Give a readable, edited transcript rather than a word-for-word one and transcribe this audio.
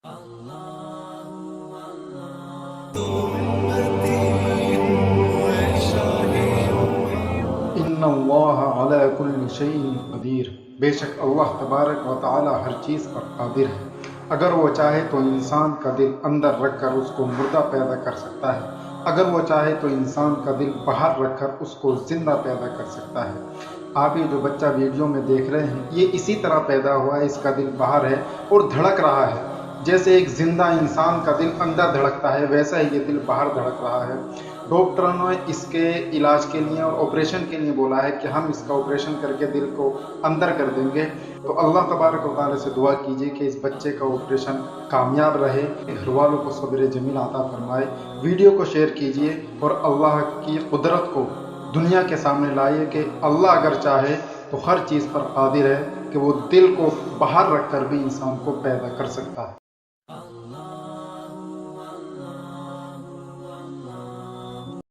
ان اللہ علی کل شیء قدیر، بے شک اللہ تبارک و تعالی ہر چیز پر قادر ہے۔ اگر وہ چاہے تو انسان کا دل اندر رکھ کر اس کو مردہ پیدا کر سکتا ہے، اگر وہ چاہے تو انسان کا دل باہر رکھ کر اس کو زندہ پیدا کر سکتا ہے۔ آپ یہ جو بچہ ویڈیو میں دیکھ رہے ہیں، یہ اسی طرح پیدا ہوا ہے، اس کا دل باہر ہے اور دھڑک رہا ہے۔ جیسے ایک زندہ انسان کا دل اندر دھڑکتا ہے، ویسا ہی یہ دل باہر دھڑک رہا ہے۔ ڈاکٹروں نے اس کے علاج کے لیے اور آپریشن کے لیے بولا ہے کہ ہم اس کا آپریشن کر کے دل کو اندر کر دیں گے۔ تو اللہ تبارک و تعالی سے دعا کیجیے کہ اس بچے کا آپریشن کامیاب رہے، گھر والوں کو صبر جمیل عطا فرمائے۔ ویڈیو کو شیئر کیجیے اور اللہ کی قدرت کو دنیا کے سامنے لائیے کہ اللہ اگر چاہے تو ہر چیز پر قادر ہے کہ وہ دل کو باہر رکھ کر بھی انسان کو پیدا کر سکتا ہے۔